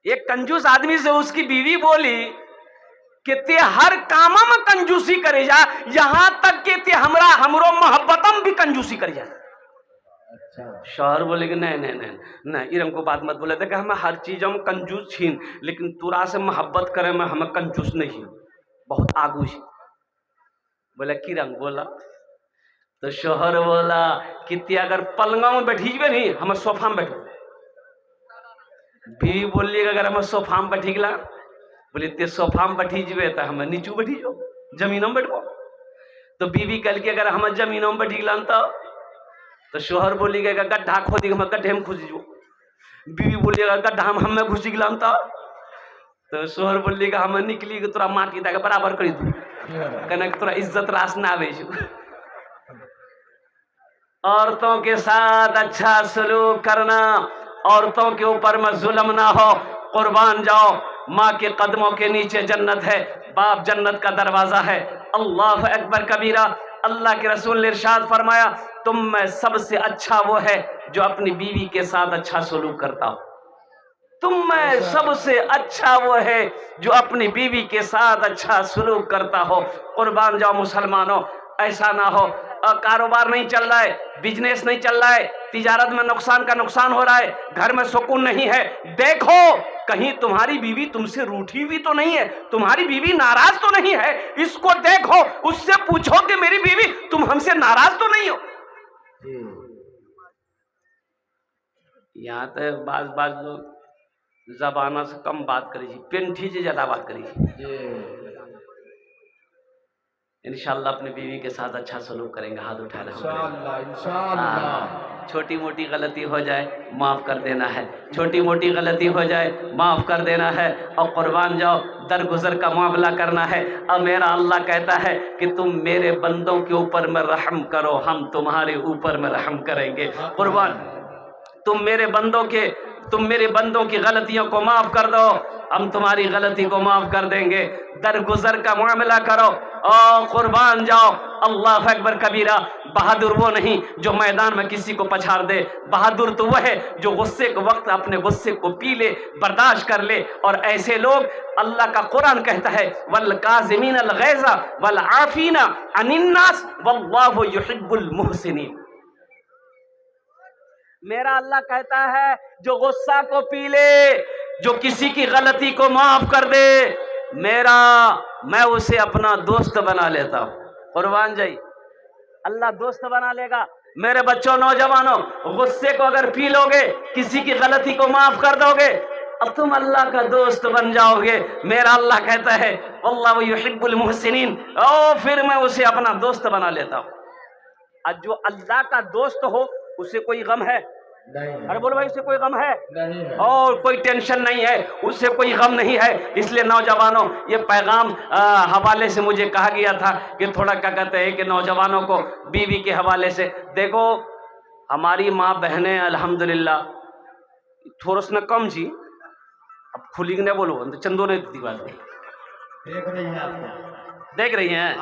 एक कंजूस आदमी से उसकी बीवी बोली कि ते हर काम में कंजूसी करे जा, यहां तक कि ते हमरा हमरो मोहब्बतम भी कंजूसी कर जा। अच्छा शौहर बोले कि नहीं नहीं नहीं नहीं, इरम को बात मत बोले थे कि हम हर चीज हम कंजूस छीन, लेकिन तुरा से मोहब्बत करे में हमें कंजूस नहीं, बहुत आगू छी। बोला कि रंग बोला, तो शौहर बोला कि ते अगर पलंगा में बैठीजबे नहीं, हम सोफा में बैठो। बीवी बोलिए अगर हम सोफा में बैठी गला, बोले ते सोफा में बैठीजबे तो हम नीचू बैठी जाओ, जमीन में बैठो। तो बीवी कल के अगर हम जमीनों में बैठी गला तो शोहर बोलिएगा गड्ढा खोदी, हम गड्ढे में घुस जो। बीवी बोलिएगा गड्ढा हम हमें घुस गलाम तो शोहर बोलिएगा हम निकली कि तोरा माटी तक बराबर करी दू, कनक तोरा इज्जत रास ना आवे। औरतों के साथ अच्छा सलूक करना, औरतों के ऊपर में जुल्म ना हो। कुर्बान जाओ, माँ के कदमों के नीचे जन्नत है, बाप जन्नत का दरवाजा है। अल्लाह अकबर कबीरा। अल्लाह के रसूल ने इरशाद फरमाया, तुम में सबसे अच्छा वो है जो अपनी बीवी के साथ अच्छा सलूक करता हो। तुम में सबसे अच्छा वो है जो अपनी बीवी के साथ अच्छा सलूक करता हो। कुर्बान जाओ मुसलमानों, ऐसा ना हो कारोबार नहीं चल रहा है, बिजनेस नहीं चल रहा है, तिजारत में नुकसान का नुकसान हो रहा है, घर में सुकून नहीं है, देखो कहीं तुम्हारी बीवी तुमसे रूठी भी तो नहीं है, तुम्हारी बीवी नाराज तो नहीं है, इसको देखो, उससे पूछो कि मेरी बीवी तुम हमसे नाराज तो नहीं हो। यहाँ तो बाज लोग जबाना से कम बात करी, पेंठी से ज्यादा बात करी। इंशाल्लाह अपनी बीवी के साथ अच्छा सलूक करेंगे, हाथ उठा रहे हैं। छोटी मोटी गलती हो जाए माफ़ कर देना है, छोटी मोटी गलती हो जाए माफ़ कर देना है, और कुर्बान जाओ दरगुजर का मामला करना है। अब मेरा अल्लाह कहता है कि तुम मेरे बंदों के ऊपर में रहम करो, हम तुम्हारे ऊपर में रहम करेंगे। कुर्बान, तुम मेरे बंदों की गलतियों को माफ़ कर दो, हम तुम्हारी गलती को माफ़ कर देंगे। दरगुजर का मामला करो और कुर्बान जाओ। अल्लाह अकबर कबीरा। बहादुर वो नहीं जो मैदान में किसी को पछाड़ दे, बहादुर तो वह है जो गुस्से के वक्त अपने गुस्से को पी ले, बर्दाश्त कर ले। और ऐसे लोग, अल्लाह का कुरान कहता है, वल काज़िमीन अल गैज़ा वल आफीना अनिन नास वल्लाहु युहिब्बुल मुहसिनीन। मेरा अल्लाह कहता है जो गुस्सा को पी ले, जो किसी की गलती को माफ कर दे, मैं उसे अपना दोस्त बना लेता हूं। कुर्बान जाई, अल्लाह दोस्त बना लेगा। मेरे बच्चों, नौजवानों, गुस्से को अगर पी लोगे, किसी की गलती को माफ कर दोगे, अब तुम अल्लाह का दोस्त बन जाओगे। मेरा अल्लाह कहता है वल्लाहु युहिब्बुल मुहसिनीन, और फिर मैं उसे अपना दोस्त बना लेता हूं। आज जो अल्लाह का दोस्त हो उसे कोई गम है नहीं, अरे बोलो भाई, उसे कोई गम है नहीं है, और कोई टेंशन नहीं है, उससे कोई गम नहीं है। इसलिए नौजवानों, ये पैगाम हवाले से मुझे कहा गया था कि थोड़ा क्या कहते हैं कि नौजवानों को बीवी के हवाले से देखो, हमारी माँ बहनें अल्हम्दुलिल्लाह थोड़ा सा कम जी, अब खुली ने बोलो तो चंदो ने दी बात देख रही हैं,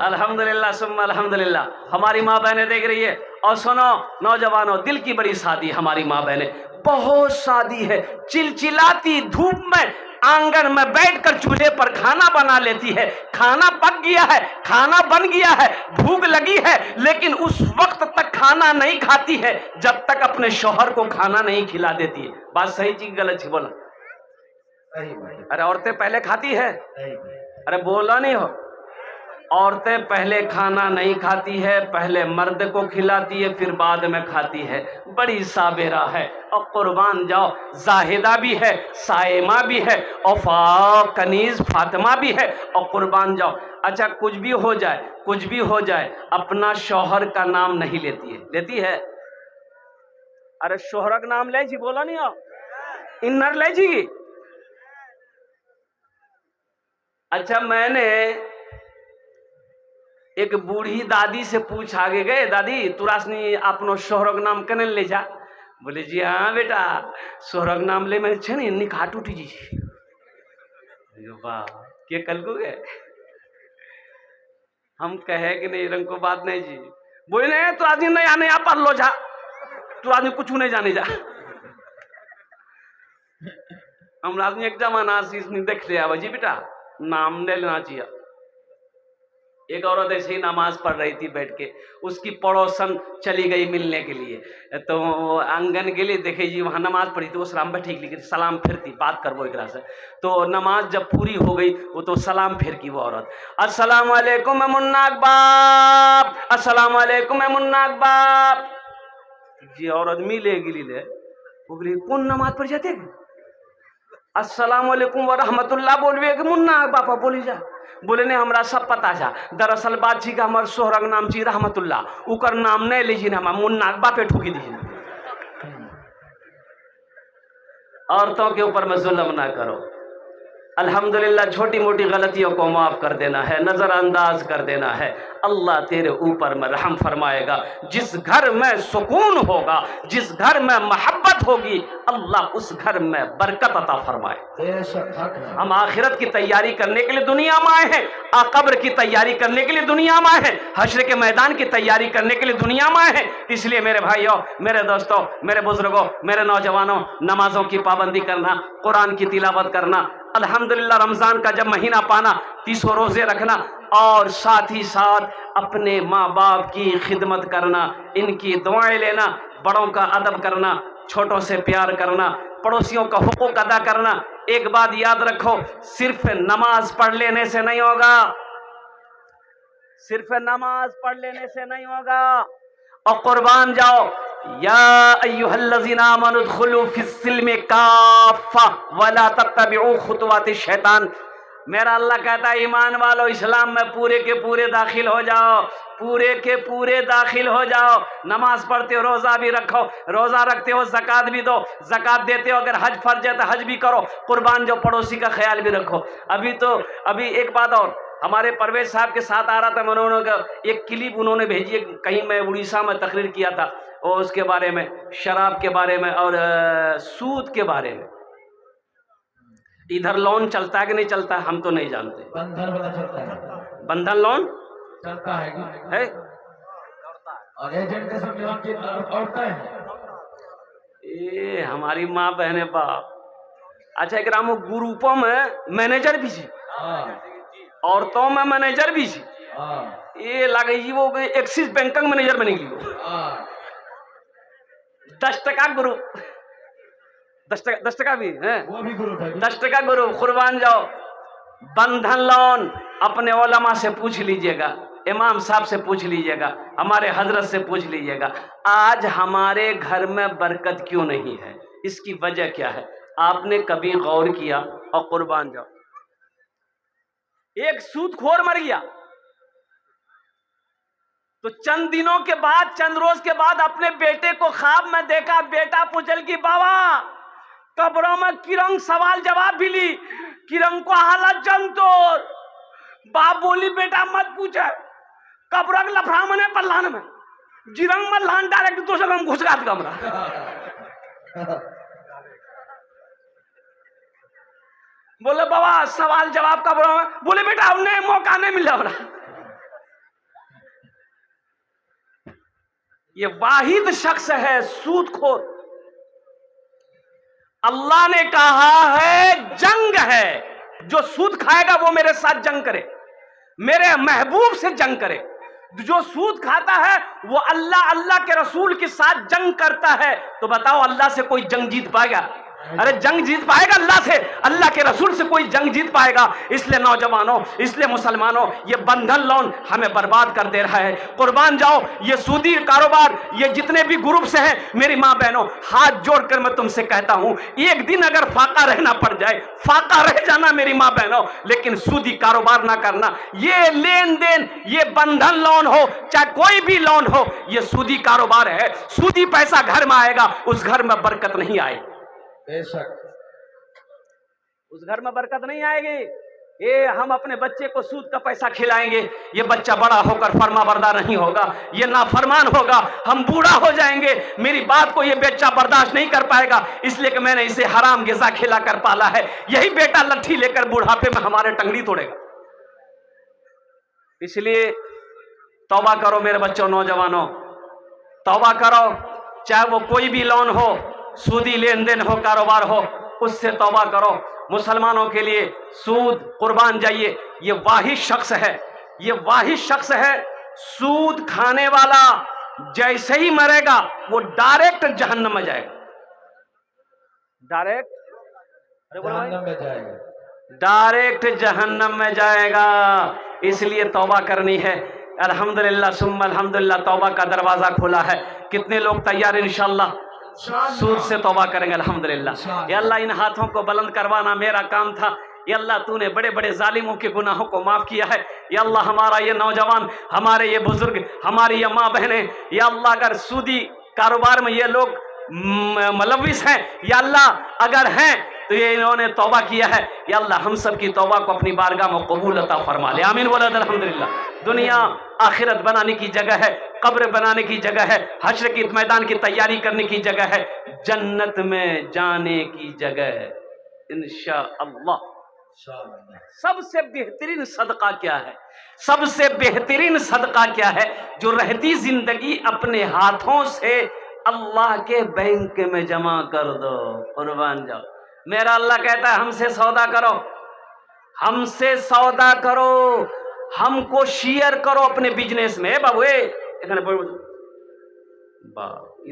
अल्हम्दुलिल्लाह सुम्मा अल्हम्दुलिल्लाह, हमारी माँ बहनें देख रही है। और सुनो नौजवानों, दिल की बड़ी शादी, हमारी माँ बहनें बहुत शादी है, चिलचिलाती धूप में आंगन में बैठकर चूल्हे पर खाना बना लेती है। खाना पक गया है, खाना बन गया है, भूख लगी है, लेकिन उस वक्त तक खाना नहीं खाती है जब तक अपने शौहर को खाना नहीं खिला देती है। बात सही चीज गलत छी बोला? अरे औरतें पहले खाती है, अरे बोला नहीं हो, औरतें पहले खाना नहीं खाती है, पहले मर्द को खिलाती है, फिर बाद में खाती है। बड़ी साबेरा है। और कुर्बान जाओ, जाहिदा भी है, साइमा भी है, और कनीज फातिमा भी है। और कुर्बान जाओ, अच्छा कुछ भी हो जाए, अपना शौहर का नाम नहीं लेती है। लेती है? अरे शौहर का नाम ले जी, बोला नहीं हो, इन्नर ले जी। अच्छा, मैंने एक बूढ़ी दादी से पूछा, आगे गए, दादी तुरासनी अपनो शोहरक नाम कने ले जा? बोले जी हाँ बेटा, शोहरक नाम ले मैं छे नहीं निकाह टूटी जी। वाह, के कल को गए हम कहे कि नहीं रंग को बात नहीं जी। बोले नहीं, तो आदमी नहीं आने आप लो जा, तू आदमी कुछ नहीं जाने जा। हम आदमी एक जमाना इसने देख लिया जी बेटा नाम ले लेना चाहिए। एक औरत ऐसे ही नमाज पढ़ रही थी बैठ के, उसकी पड़ोसन चली गई मिलने के लिए, तो आंगन के लिए देखे जी वहाँ नमाज पढ़ी थी, वो सलाम पे ठीक लिखी सलाम फिरती बात करबो एक से। तो नमाज जब पूरी हो गई वो तो सलाम फिर की वो औरत, अस्सलाम वालेकुम मुन्नाक बाप, अस्सलाम वालेकुम मुन्नाक बाप। जी औरत मिले गिली ले वो बोली कौन नमाज पढ़ जाते, अस्सलाम वालेकुम व रहमतुल्लाह बोलवे कि मुन्ना बापा बोली जा। बोले ने हमरा सब पता जा, दरअसल बात छी का हमर सोहरंग नाम छी रहमतुल्लाह, उकर नाम नहीं लीजिए हम मुन्ना बापे ठुकी दीजिए। औरतों के ऊपर में जुल्म ना करो। अल्हम्दुलिल्लाह छोटी मोटी गलतियों को माफ़ कर देना है, नज़रअंदाज कर देना है, अल्लाह तेरे ऊपर में रहम फरमाएगा। जिस घर में सुकून होगा, जिस घर में मोहब्बत होगी, अल्लाह उस घर में बरकत अता फरमाए। हम आखिरत की तैयारी करने के लिए दुनिया में आए हैं, कब्र की तैयारी करने के लिए दुनिया में आए हैं, हश्र के मैदान की तैयारी करने के लिए दुनिया में आए हैं। इसलिए मेरे भाइयों, मेरे दोस्तों, मेरे बुजुर्गों, मेरे नौजवानों, नमाजों की पाबंदी करना, कुरान की तिलावत करना, अल्हम्दुलिल्लाह रमज़ान का जब महीना पाना 30 रोज़े रखना, और साथ ही साथ अपने माँ बाप की खिदमत करना, इनकी दुआएं लेना, बड़ों का अदब करना, छोटों से प्यार करना, पड़ोसियों का हुकूक अदा करना। एक बात याद रखो, सिर्फ नमाज पढ़ लेने से नहीं होगा, सिर्फ नमाज पढ़ लेने से नहीं होगा। और कुर्बान जाओ, या अय्युहल्लज़ीना आमनू उदखुलू फिस्सिल्मि काफ़ा वला तत्तबिउ खुतवाति शैतान। मेरा अल्लाह कहता है ईमान वालो इस्लाम में पूरे के पूरे दाखिल हो जाओ, पूरे के पूरे दाखिल हो जाओ। नमाज पढ़ते हो, रोज़ा भी रखो, रोज़ा रखते हो, ज़कात भी दो, ज़कात देते हो, अगर हज फर्ज है तो हज भी करो, कुर्बान जो पड़ोसी का ख्याल भी रखो। अभी एक बात और, हमारे परवेज साहब के साथ आ रहा था, उन्होंने एक क्लिप उन्होंने भेजी है, कहीं मैं उड़ीसा में तकरीर किया था, और उसके बारे में, शराब के बारे में और सूद के बारे में। इधर लोन चलता है कि नहीं चलता है हम तो नहीं जानते। बंधन वाला चलता है, बंधन लोन चलता है और एजेंट के सब लोन की औरतें हैं। ये हमारी माँ बहने बाप। अच्छा एक रामो ग्रुपों में मैनेजर भी छी, औरतों में मैनेजर भी छी, ये लगे जी वो एक्सिस बैंक का मैनेजर बने गई 10 टका ग्रुप, 10 टका भी है, वो भी ग्रुप है, 10 टका ग्रुप। कुर्बान जाओ, बंधन लोन अपने उलमा से पूछ लीजिएगा, इमाम साहब से पूछ लीजिएगा, हमारे हजरत से पूछ लीजिएगा, आज हमारे घर में बरकत क्यों नहीं है, इसकी वजह क्या है? आपने कभी गौर किया? और कुर्बान जाओ, एक सूदखोर मर गया तो चंद दिनों के बाद, चंद रोज के बाद अपने बेटे को ख्वाब में देखा, बेटा पूछल की बाबा कब्रों में किरंग सवाल जवाब भी ली, किरंग को हालत जंग तोड़। बाप बोली बेटा मत पूछे, कब्र के लफड़ा मने पल्लान में जिरंग में लान डायरेक्ट तो सब हम घुसगात कमरा। बोले बाबा सवाल जवाब कब्रों में, बोले बेटा हमने मौका नहीं मिला हमरा। ये वाहिद शख्स है सूदखोर। अल्लाह ने कहा है जंग है, जो सूद खाएगा वो मेरे साथ जंग करे, मेरे महबूब से जंग करे। जो सूद खाता है वो अल्लाह के रसूल के साथ जंग करता है। तो बताओ अल्लाह से कोई जंग जीत पाएगा? अरे जंग जीत पाएगा अल्लाह से? अल्लाह के रसूल से कोई जंग जीत पाएगा? इसलिए नौजवानों, इसलिए मुसलमानों, ये बंधन लोन हमें बर्बाद कर दे रहा है। कुर्बान जाओ, ये सूदी कारोबार, ये जितने भी ग्रुप से हैं, मेरी माँ बहनों हाथ जोड़कर मैं तुमसे कहता हूं, एक दिन अगर फाका रहना पड़ जाए, फाका रह जाना मेरी माँ बहनों, लेकिन सूदी कारोबार ना करना। ये लेन देन, ये बंधन लोन हो चाहे कोई भी लोन हो, ये सूदी कारोबार है। सूदी पैसा घर में आएगा, उस घर में बरकत नहीं आएगी, बेशक उस घर में बरकत नहीं आएगी। ये हम अपने बच्चे को सूद का पैसा खिलाएंगे, ये बच्चा बड़ा होकर फरमाबरदार नहीं होगा, ये नाफरमान होगा, हम बूढ़ा हो जाएंगे, मेरी बात को ये बच्चा बर्दाश्त नहीं कर पाएगा, इसलिए कि मैंने इसे हराम ग़िज़ा खिला कर पाला है। यही बेटा लट्ठी लेकर बुढ़ापे में हमारे टंगड़ी तोड़ेगा। इसलिए तौबा करो मेरे बच्चों, नौजवानों, तौबा करो। चाहे वो कोई भी लोन हो, सूदी लेन देन हो, कारोबार हो, उससे तौबा करो। मुसलमानों के लिए सूद कुर्बान जाइए, ये वाहिद शख्स है, ये वाहिद शख्स है, सूद खाने वाला जैसे ही मरेगा वो डायरेक्ट जहन्नम में जाएगा, डायरेक्ट जहन्नम में जाएगा, डायरेक्ट जहन्नम में जाएगा। इसलिए तौबा करनी है। अल्हम्दुलिल्लाह सुम्मा अल्हम्दुलिल्लाह, तौबा का दरवाजा खुला है। कितने लोग तैयार इंशाअल्लाह सूद से तौबा करेंगे? अल्हम्दुलिल्लाह। या अल्लाह इन हाथों को बुलंद करवाना मेरा काम था। या अल्लाह तूने बड़े बड़े जालिमों के गुनाहों को माफ किया है। या अल्लाह हमारा ये नौजवान, हमारे ये बुजुर्ग, हमारी ये माँ बहनें, या अल्लाह अगर सूदी कारोबार में ये लोग मुलव्विस हैं, या अल्लाह अगर हैं तो ये इन्होंने तौबा किया है, या अल्लाह हम सब की तौबा को अपनी बारगाह में कबूल अता फरमा ले। आमीन बोला अल्हम्दुलिल्लाह। दुनिया आखिरत बनाने की जगह है, कब्र बनाने की जगह है, हश्र की मैदान की तैयारी करने की जगह है, जन्नत में जाने की जगह है इंशाअल्लाह। सबसे बेहतरीन सदका क्या है? सबसे बेहतरीन सदका क्या है? जो रहती जिंदगी अपने हाथों से अल्लाह के बैंक में जमा कर दो, कुर्बान जाओ। मेरा अल्लाह कहता है हमसे सौदा करो, हमसे सौदा करो, हमको शेयर करो अपने बिजनेस में। बाबू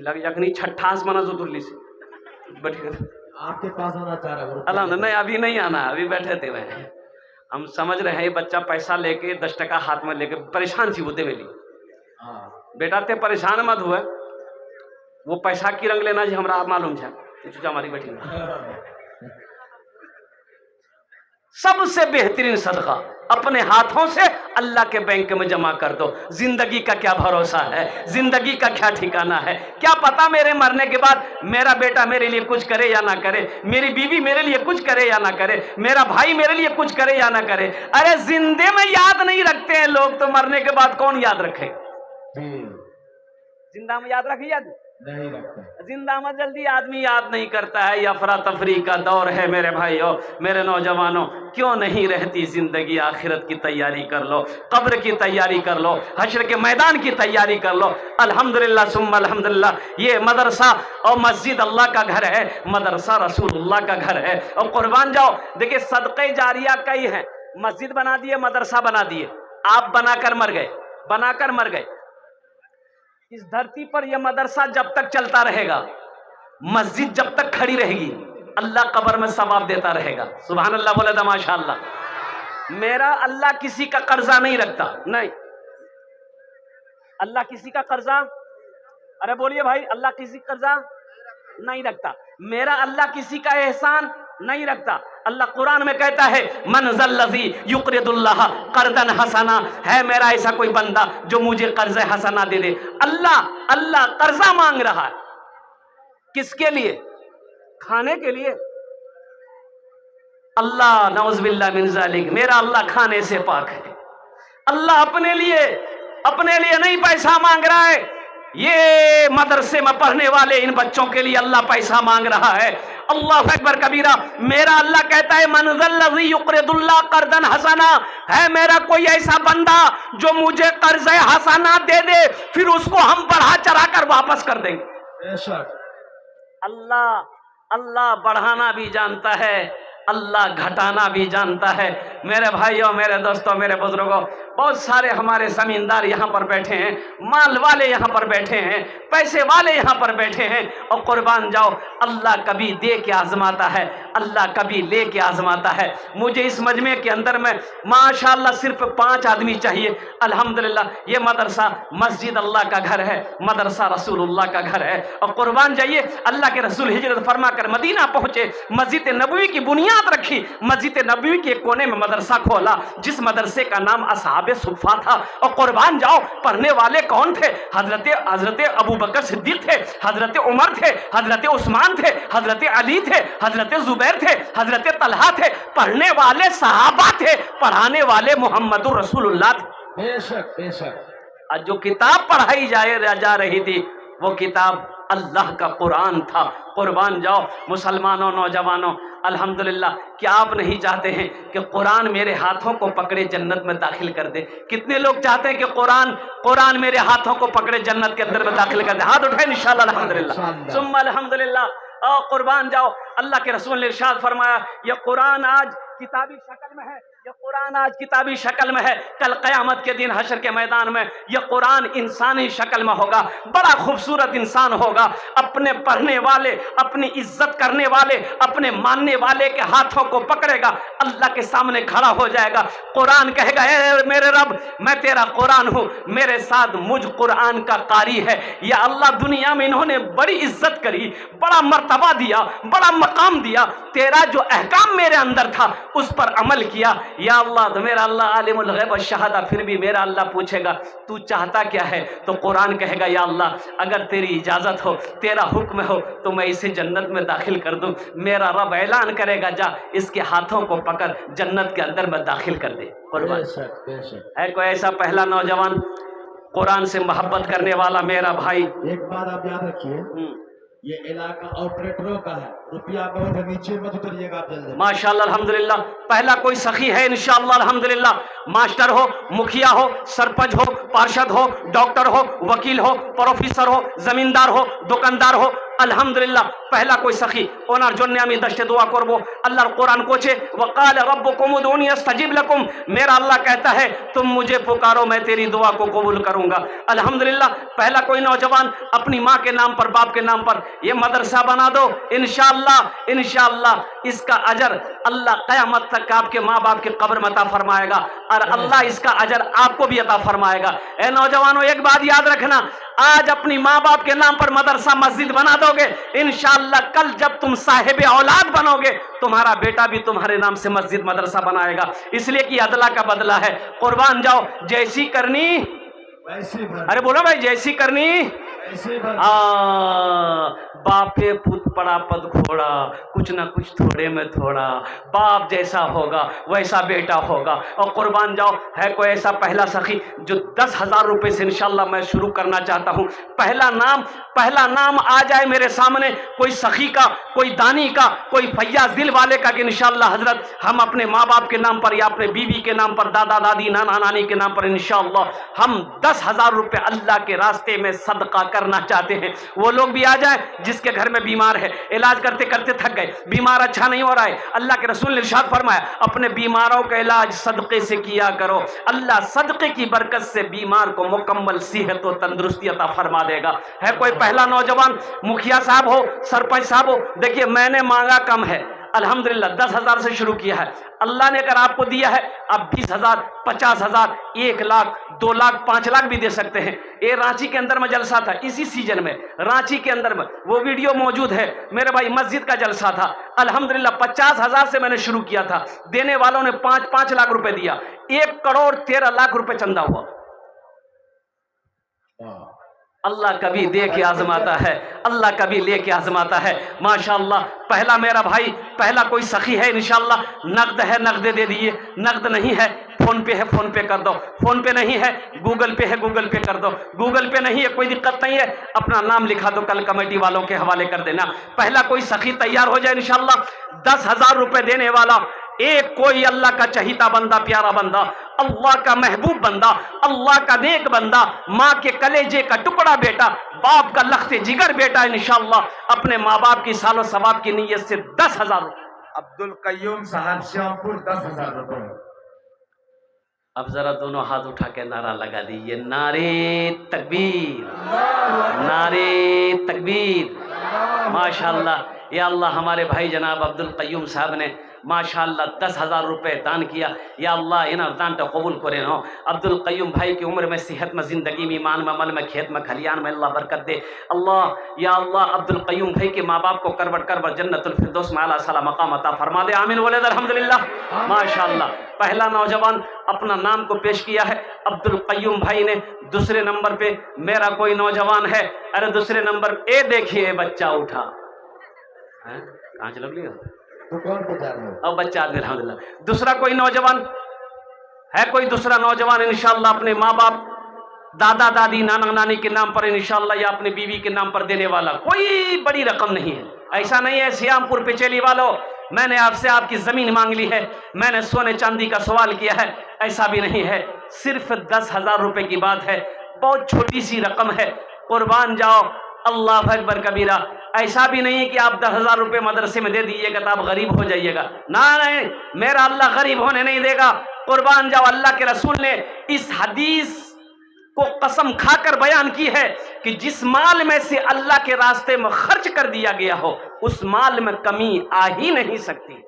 लग जखनी छठास मना जो दुल्ली से आपके पास आना चाह रहा है? अल्हम्दुलिल्लाह नहीं, अभी नहीं आना, अभी बैठे थे वह। हम समझ रहे हैं ये बच्चा पैसा लेके 10 टका हाथ में लेके परेशान थी वो देवेली। बेटा ते परेशान मत हुआ, वो पैसा की रंग लेना जी हमरा मालूम है। चूचा हमारी बैठी सबसे बेहतरीन सदका अपने हाथों से अल्लाह के बैंक में जमा कर दो। जिंदगी का क्या भरोसा है, जिंदगी का क्या ठिकाना है? क्या पता मेरे मरने के बाद मेरा बेटा मेरे लिए कुछ करे या ना करे, मेरी बीवी मेरे लिए कुछ करे या ना करे, मेरा भाई मेरे लिए कुछ करे या ना करे। अरे जिंदे में याद नहीं रखते हैं लोग, तो मरने के बाद कौन याद रखे? जिंदा में याद रखे? याद नहीं रखते। जिंदा में जल्दी आदमी याद नहीं करता है। ये अफरा तफरी का दौर है मेरे भाइयों, मेरे नौजवानों। क्यों नहीं रहती जिंदगी? आखिरत की तैयारी कर लो, कब्र की तैयारी कर लो, हश्र के मैदान की तैयारी कर लो। अल्हम्दुलिल्लाह सुम्मा अल्हम्दुलिल्लाह, ये मदरसा और मस्जिद अल्लाह का घर है, मदरसा रसूलुल्लाह का घर है। और कुर्बान जाओ, देखिए सदक़े जारिया कई है। मस्जिद बना दिए, मदरसा बना दिए, आप बनाकर मर गए, बनाकर मर गए। इस धरती पर यह मदरसा जब तक चलता रहेगा, मस्जिद जब तक खड़ी रहेगी, अल्लाह कब्र में सवाब देता रहेगा। सुभान अल्लाह बोले तो माशाअल्लाह। मेरा अल्लाह किसी का कर्जा नहीं रखता, नहीं, अल्लाह किसी का कर्जा, अरे बोलिए भाई, अल्लाह किसी का कर्जा नहीं रखता। मेरा अल्लाह किसी का एहसान नहीं रखता। अल्लाह कुरान में कहता है मन ज़ल्लज़ी युक़रिदुल्लाह क़र्ज़न हसना, है मेरा ऐसा कोई बंदा जो मुझे कर्ज़ हसना दे दे। अल्लाह कर्जा मांग रहा है, किसके लिए? खाने के लिए। अल्लाह नऊज़ बिल्लाह मिन ज़ालिक, मेरा अल्लाह खाने से पाक है। अल्लाह अपने लिए नहीं पैसा मांग रहा है। ये मदरसे में पढ़ने वाले इन बच्चों के लिए अल्लाह पैसा मांग रहा है। अल्लाह अकबर कबीरा। मेरा अल्लाह कहता है मन ज़ल्लज़ी युक़रिदुल्लाह क़र्ज़न हसना, है मेरा कोई ऐसा बंदा जो मुझे कर्ज़ हसना दे दे, फिर उसको हम बढ़ा चढ़ा कर वापस कर देंगे। बेशक अल्लाह बढ़ाना भी जानता है, अल्लाह घटाना भी जानता है। मेरे भाइयों, मेरे दोस्तों, मेरे बुजुर्गों, बहुत सारे हमारे जमींदार यहाँ पर बैठे हैं, माल वाले यहाँ पर बैठे हैं, पैसे वाले यहाँ पर बैठे हैं। और कुर्बान जाओ, अल्लाह कभी दे के आजमाता है, अल्लाह कभी ले के आजमाता है। मुझे इस मजमे के अंदर में माशाअल्लाह सिर्फ 5 आदमी चाहिए। अल्हम्दुलिल्लाह ये मदरसा मस्जिद अल्लाह का घर है, मदरसा रसूलुल्लाह का घर है। और कुर्बान जाइए, अल्लाह के रसूल हिजरत फरमा कर मदीना पहुंचे, मस्जिद नबवी की बुनियाद रखी, मस्जिद नबवी के कोने में मदरसा खोला, जिस मदरसे का नाम असहाबे सुफ़ा था। और कुर्बान जाओ, पढ़ने वाले कौन थे? हजरत अबू बकर सिद्दीक थे, हजरत उमर थे, हजरत उस्मान थे, हजरत अली थे, हजरत जुबैर थे, हजरत तलहा थे। पढ़ने वाले सहाबा थे, पढ़ाने वाले मोहम्मदुर रसूलुल्लाह थे। बेशक बेशक। आज जो किताब पढ़ाई जा रही थी, वो किताब अल्लाह का कुरान था। कुर्बान जाओ मुसलमानों, नौजवानों, अल्हम्दुलिल्लाह। क्या आप नहीं चाहते हैं कि कुरान मेरे हाथों को पकड़े जन्नत में दाखिल कर दे? कितने लोग चाहते हैं कि कुरान मेरे हाथों को पकड़े जन्नत के अंदर में दाखिल कर दे? हाथ उठाए इंशाअल्लाह, अल्हम्दुलिल्लाह सुम्मा अल्हम्दुलिल्लाह। और कुर्बान जाओ, अल्लाह के रसूल ने इरशाद फरमाया, ये कुरान आज किताबी शक्ल में है, ये कुरान आज किताबी शक्ल में है, कल क़यामत के दिन हशर के मैदान में ये कुरान इंसानी शक्ल में होगा। बड़ा खूबसूरत इंसान होगा, अपने पढ़ने वाले, अपनी इज्जत करने वाले, अपने मानने वाले के हाथों को पकड़ेगा, अल्लाह के सामने खड़ा हो जाएगा। कुरान कहेगा, ए मेरे रब, मैं तेरा कुरान हूँ, मेरे साथ मुझ कुरान का कारी है। या अल्लाह, दुनिया में इन्होंने बड़ी इज्जत करी, बड़ा मर्तबा दिया, बड़ा मकाम दिया, तेरा जो अहकाम मेरे अंदर था उस पर अमल किया। या अल्लाह, तो मेरा अल्लाह आलिमुल गैब व शहादा, फिर भी मेरा अल्लाह पूछेगा तू चाहता क्या है? तो कुरान कहेगा, या अल्लाह, अगर तेरी इजाज़त हो, तेरा हुक्म हो तो मैं इसे जन्नत में दाखिल कर दूं। मेरा रब ऐलान करेगा, जा इसके हाथों को पकड़ जन्नत के अंदर में दाखिल कर दे। कुर्बान है कोई ऐसा पहला नौजवान कुरान से मोहब्बत करने वाला मेरा भाई? एक बात आप याद रखिए, ये इलाका ऑपरेटरों का है, रुपया बहुत है, नीचे मत उतरिएगा आप जल्दी। माशाअल्लाह अल्हम्दुलिल्लाह। पहला कोई सखी है इंशाअल्लाह अल्हम्दुलिल्लाह, मास्टर हो, मुखिया हो, सरपंच हो, पार्षद हो, डॉक्टर हो, वकील हो, प्रोफेसर हो, जमींदार हो, दुकानदार हो, अल्हम्दुलिल्लाह पहला कोई सखी ओनार जोन्ने आमी दश्ते दुआ करबो। अल्लाह कुरान कोचे, वकाल रब्बुकुम उदूनी अस्तजिब लकुम, मेरा अल्लाह कहता है तुम मुझे पुकारो, मैं तेरी दुआ को कबूल करूंगा। अल्हम्दुलिल्लाह पहला कोई नौजवान अपनी माँ के नाम पर, बाप के नाम पर ये मदरसा बना दो, इंशाअल्लाह इंशाअल्लाह इसका अजर अल्लाह क़यामत तक आपके माँ बाप के कब्र में अता फरमाएगा और अल्लाह इसका अजर आपको भी अता फरमाएगा। ए नौजवानों, एक बात याद रखना, आज अपनी माँ बाप के नाम पर मदरसा मस्जिद बना दोगे, इंशाअल्लाह कल जब तुम साहिब औलाद बनोगे, तुम्हारा बेटा भी तुम्हारे नाम से मस्जिद मदरसा बनाएगा। इसलिए कि अदला का बदला है। कुर्बान जाओ, जैसी करनी वैसी भर, अरे बोलो भाई, जैसी करनी वैसी भर। बापे पुत पड़ा पद घोड़ा, कुछ ना कुछ थोड़े में थोड़ा, बाप जैसा होगा वैसा बेटा होगा। और कुर्बान जाओ, है कोई ऐसा पहला सखी जो 10,000 रुपये से इंशाल्लाह मैं शुरू करना चाहता हूँ। पहला नाम आ जाए मेरे सामने, कोई सखी का, कोई दानी का, कोई फैयाज दिल वाले का, कि इंशाल्लाह हजरत हम अपने माँ बाप के नाम पर या अपने बीवी के नाम पर, दादा दादी नाना नानी के नाम पर इंशाल्लाह हम 10,000 रुपये अल्लाह के रास्ते में सदका करना चाहते हैं। वो लोग भी आ जाए जिसके घर में बीमार है, इलाज करते करते थक गए, बीमार अच्छा नहीं हो रहा है, अल्लाह के रसूल ने इरशाद फरमाया अपने बीमारों का इलाज सदक़े से किया करो, अल्लाह सदक़े की बरकत से बीमार को मुकम्मल सेहत और तंदुरुस्ती अता फरमा देगा। है कोई पहला नौजवान, मुखिया साहब हो, सरपंच साहब हो, देखिए मैंने मांगा कम है, अल्हम्दुलिल्लाह 10,000 से शुरू किया है, अल्लाह ने अगर आपको दिया है आप 20,000, 50,000, 1 लाख, 2 लाख, 5 लाख भी दे सकते हैं। ये रांची के अंदर में जलसा था इसी सीजन में, रांची के अंदर में वो वीडियो मौजूद है मेरे भाई, मस्जिद का जलसा था। अल्हम्दुलिल्लाह 50,000 से मैंने शुरू किया था, देने वालों ने 5-5 लाख रुपए दिया, 1 करोड़ 13 लाख रुपए चंदा हुआ। अल्लाह कभी दे के आजमाता है, अल्लाह कभी ले के आजमाता है। माशाअल्लाह पहला मेरा भाई, पहला कोई सखी है इंशाअल्लाह, नकद है नकद दे दिए, नकद नहीं है फोन पे है फोन पे कर दो, फोन पे नहीं है गूगल पे है गूगल पे कर दो, गूगल पे नहीं है कोई दिक्कत नहीं है, अपना नाम लिखा दो, कल कमेटी वालों के हवाले कर देना। पहला कोई सखी तैयार हो जाए इंशाअल्लाह, 10,000 रुपए देने वाला, एक कोई अल्लाह का चहीता बंदा, प्यारा बंदा, अल्लाह का महबूब बंदा, अल्लाह का नेक बंदा, माँ के कलेजे का टुकड़ा बेटा, बाप का लख्ते जिगर बेटा, इंशाअल्लाह अपने माँ बाप की सालो सवाब की नीयत से 10,000 रुपये। अब्दुल कय्यूम साहब श्यामपुर 10,000 रुपये। अब जरा दोनों हाथ उठा के नारा लगा दीजिए, नारे तकबीर, नारे तकबीर। माशाअल्लाह, या अल्लाह हमारे भाई जनाब अब्दुल कय्यूम साहब ने माशाअल्लाह 10,000 रुपये दान किया। या अल्लाह इन्हें दान तो कबूल करे हो। अब्दुल कय्यूम भाई की उम्र में, सेहत में, ज़िंदगी में, ईमान में, अमल में, खेत में, खलियान में अल्लाह बरकत दे। अल्लाह या अल्लाह अब्दुल कय्यूम भाई के माँ बाप को करबट करबट जन्नतुल फिरदौस में आला साला मकाम अता फरमा दे, आमीन वलद अल्हम्दुलिल्लाह। माशाअल्लाह पहला नौजवान अपना नाम को पेश किया है अब्दुल कय्यूम भाई ने। दूसरे नंबर पे मेरा कोई नौजवान है, अरे दूसरे नंबर ए देखिए बच्चा उठा, कहाँ चल लिया तो कौन बचा रहे हो? अब बच्चा आदमी अल्हम्दुलिल्लाह। दूसरा कोई नौजवान है, कोई दूसरा नौजवान इंशाअल्लाह अपने माँ बाप दादा दादी नाना नानी के नाम पर इंशाल्लाह या अपने बीवी के नाम पर देने वाला कोई बड़ी रकम नहीं है। ऐसा नहीं है श्यामपुर पिचेली वालों मैंने आपसे आपकी जमीन मांग ली है, मैंने सोने चांदी का सवाल किया है, ऐसा भी नहीं है। सिर्फ 10,000 रुपए की बात है, बहुत छोटी सी रकम है, कुर्बान जाओ, अल्लाह अकबर कबीरा। ऐसा भी नहीं है कि आप 10,000 रुपए मदरसे में दे दीजिएगा तो आप गरीब हो जाइएगा, ना नहीं, मेरा अल्लाह गरीब होने नहीं देगा। कुर्बान जाओ, अल्लाह के रसूल ने इस हदीस को कसम खाकर बयान की है कि जिस माल में से अल्लाह के रास्ते में खर्च कर दिया गया हो उस माल में कमी आ ही नहीं सकती,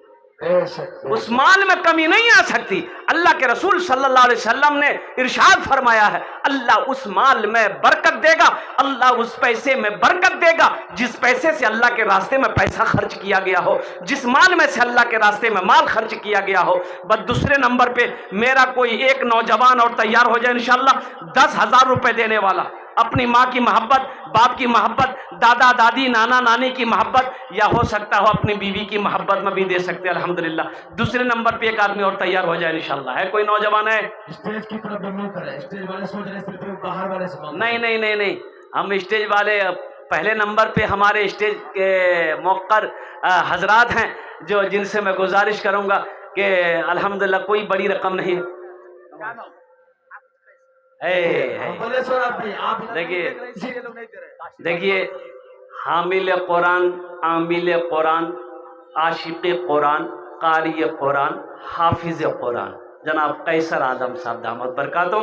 उस माल में कमी नहीं आ सकती। अल्लाह के रसूल सल्लल्लाहु अलैहि वसल्लम ने इरशाद फरमाया है, अल्लाह उस माल में बरकत देगा, अल्लाह उस पैसे में बरकत देगा जिस पैसे से अल्लाह के रास्ते में पैसा खर्च किया गया हो, जिस माल में से अल्लाह के रास्ते में माल खर्च किया गया हो। बस दूसरे नंबर पे मेरा कोई एक नौजवान और तैयार हो जाए इंशाल्लाह 10,000 रुपए देने वाला, अपनी माँ की मोहब्बत, बाप की मोहब्बत, दादा दादी नाना नानी की मोहब्बत, या हो सकता हो अपनी बीवी की मोहब्बत में भी दे सकते हैं अल्हम्दुलिल्लाह। दूसरे नंबर पे एक आदमी और तैयार हो जाए इंशाल्लाह। है कोई नौजवान है? स्टेज की तरफ मुंह करे, स्टेज वाले सोच रहे सिर्फ बाहर वाले से मांग। नहीं नहीं नहीं नहीं, हम स्टेज वाले पहले नंबर पे हमारे स्टेज के मौक़र हजरात हैं जो जिनसे मैं गुजारिश करूँगा कि अल्हम्दुलिल्लाह कोई बड़ी रकम नहीं देखिए हामिल कुरान, आमिल कुरान, आशिक कुरान, कारी कुरान, हाफिज कुरान जनाब कैसर आदम साहब दामद बरकातुहू।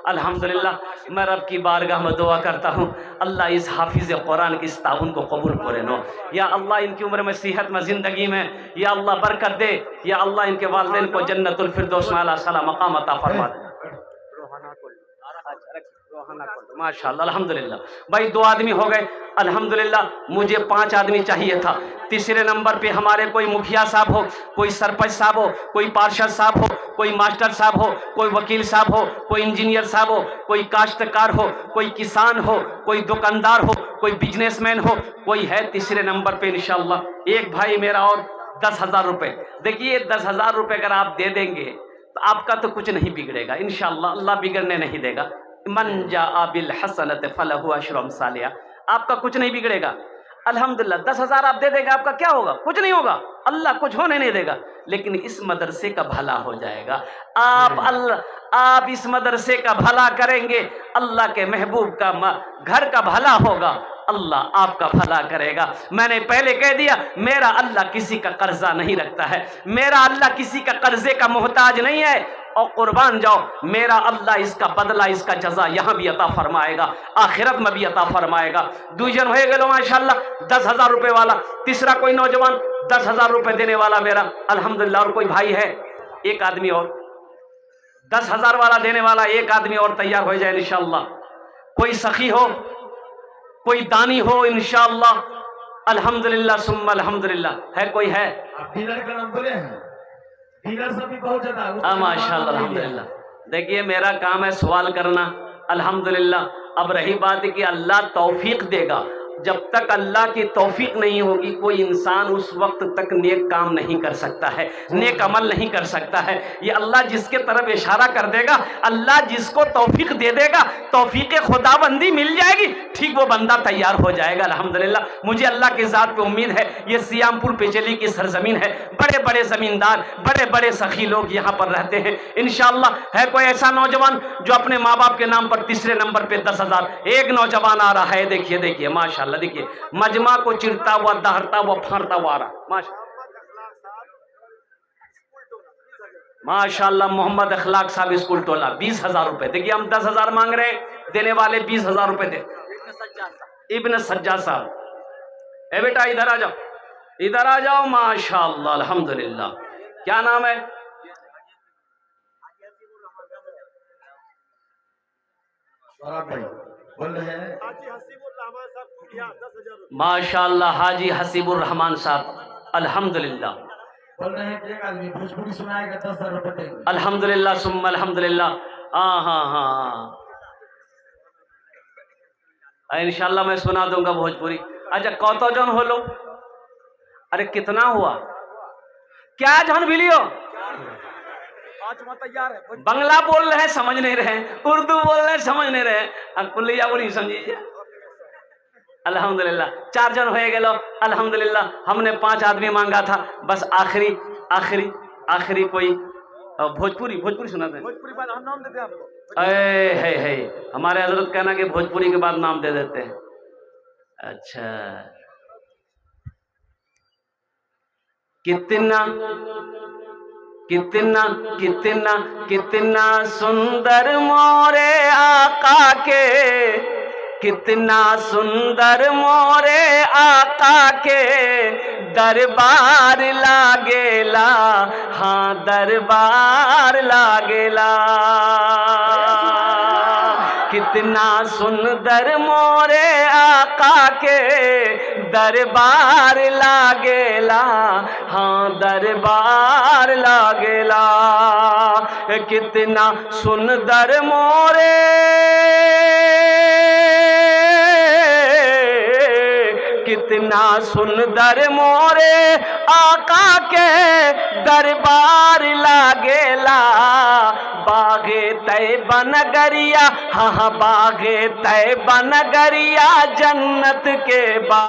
अल्हम्दुलिल्लाह मैं रब की बारगाह में दुआ करता हूँ अल्लाह इस हाफिज कुरान की इस ताउन को कबूल करे नो, या अल्लाह इनकी उम्र में सेहत में ज़िंदगी में या अल्लाह बरकत दे, या अल्लाह इनके वालिदैन को जन्नतुल फिरदौस में आला सला मकाम अता फरमा दे। माशाअल्लाह अल्हम्दुलिल्लाह। भाई 2 आदमी हो गए अल्हम्दुलिल्लाह, मुझे 5 आदमी चाहिए था। तीसरे नंबर पे हमारे कोई मुखिया साहब हो, कोई सरपंच साहब हो, कोई पार्षद साहब हो, कोई मास्टर साहब हो, कोई वकील साहब हो, कोई इंजीनियर साहब हो, कोई काश्तकार हो, कोई किसान हो, कोई दुकानदार हो, कोई बिजनेसमैन हो, कोई है तीसरे नंबर पे इंशाअल्लाह। एक भाई मेरा और 10,000 रुपए। देखिए 10,000 रुपए अगर आप दे देंगे तो आपका तो कुछ नहीं बिगड़ेगा इंशाअल्लाह, अल्लाह बिगड़ने नहीं देगा। मन जा बिल हसनत फलहु अशरु अमसालिहा, आपका कुछ नहीं बिगड़ेगा अल्हम्दुलिल्लाह। 10,000 आप दे देंगे, आपका क्या होगा? कुछ नहीं होगा, अल्लाह कुछ होने नहीं देगा, लेकिन इस मदरसे का भला हो जाएगा। आप इस मदरसे का भला करेंगे, अल्लाह के महबूब का घर का भला होगा, अल्लाह आपका भला करेगा। मैंने पहले कह दिया मेरा अल्लाह किसी का कर्जा नहीं रखता है, मेरा अल्लाह किसी का कर्जे का मोहताज नहीं है। और कुर्बान जाओ, मेरा अल्लाह इसका बदला, इसका जजा यहाँ भी अता फरमाएगा, आखिरत में भी अता फरमाएगा। दूजन हो गए माशाल्लाह 10,000 रुपए वाला। तीसरा कोई नौजवान 10,000 रुपए देने वाला मेरा अल्हम्दुलिल्लाह। और कोई भाई है, एक आदमी और 10,000 वाला देने वाला, एक आदमी और तैयार हो जाए इंशाअल्लाह। कोई सखी हो, कोई दानी हो इंशाअल्लाह। अल्हम्दुलिल्लाह सुम्मा अल्हम्दुलिल्लाह। है कोई है? आप डीलर का नाम बोले हैं, डीलर से भी बहुत ज्यादा। माशाअल्लाह अल्हम्दुलिल्लाह। देखिए मेरा काम है सवाल करना अल्हम्दुलिल्लाह। अब रही बात है कि अल्लाह तौफीक देगा, जब तक अल्लाह की तौफीक नहीं होगी कोई इंसान उस वक्त तक नेक काम नहीं कर सकता है, नेक अमल नहीं कर सकता है। ये अल्लाह जिसके तरफ इशारा कर देगा, अल्लाह जिसको तौफीक दे देगा, तौफीक खुदाबंदी मिल जाएगी, ठीक वो बंदा तैयार हो जाएगा अल्हम्दुलिल्लाह। मुझे अल्लाह की ज़ात पे उम्मीद है, ये सियामपुर पिचली की सरजमीन है, बड़े बड़े ज़मींदार, बड़े बड़े सखी लोग यहाँ पर रहते हैं इंशाअल्लाह। है कोई ऐसा नौजवान जो अपने माँ बाप के नाम पर तीसरे नंबर पे 10,000? एक नौजवान आ रहा है, देखिए देखिए माशाअल्लाह, देखिए मजमा को चिरता हुआ, दहरता हुआ, फाड़ता हुआ आ रहा माशाअल्लाह। मोहम्मद अखलाक साहब स्कूल टोला 20,000 रुपए। देखिए हम 10,000 मांग रहे हैं, देने वाले 20,000 रुपए दे। इब्न सज्जा साहब, ए बेटा इधर आ जाओ, इधर आ जाओ। माशाअल्लाह अल्हम्दुलिल्लाह। क्या नाम है? बोल रहे हैं माशाअल्लाह हाजी हसीबुर रहमान साहब अल्हम्दुलिल्लाह। बोल रहे हैं एक आदमी भोजपुरी सुनाएगा 10,000 रुपए देंगे अल्हम्दुलिल्लाह सुम्मा अल्हम्दुलिल्लाह। हाँ हाँ हाँ इंशाल्लाह मैं सुना दूंगा भोजपुरी। अच्छा कौतो जन हो लो? अरे कितना हुआ? क्या जन भी लियो? तैयार है। बंगला बोल रहे हैं समझ नहीं रहे, उर्दू बोल रहे हैं समझ नहीं रहे, कुल्लिया बोली समझिए। अल्हम्दुलिल्लाह 4 जन हो गए। अल्हम्दुलिल्लाह हमने 5 आदमी मांगा था, बस आखिरी आखिरी आखिरी कोई भोजपुरी सुना दें। भोजपुरी बाद हम नाम देते हैं आपको। है हमारे हजरत कहना कि भोजपुरी के बाद नाम दे देते हैं। अच्छा, कितना कितना कितना कितना सुंदर मोरे आका के, कितना सुंदर मोरे आका के दरबार लागेला, हाँ दरबार लागेला। कितना सुंदर मोरे आका के दरबार लागेला, हाँ दरबार लागेला। कितना सुंदर मोरे कितना सुंदर मोरे आका के दरबार लागेला। बागे तैयबा नगरिया, हाँ बागे तैयबा नगरिया जन्नत के बा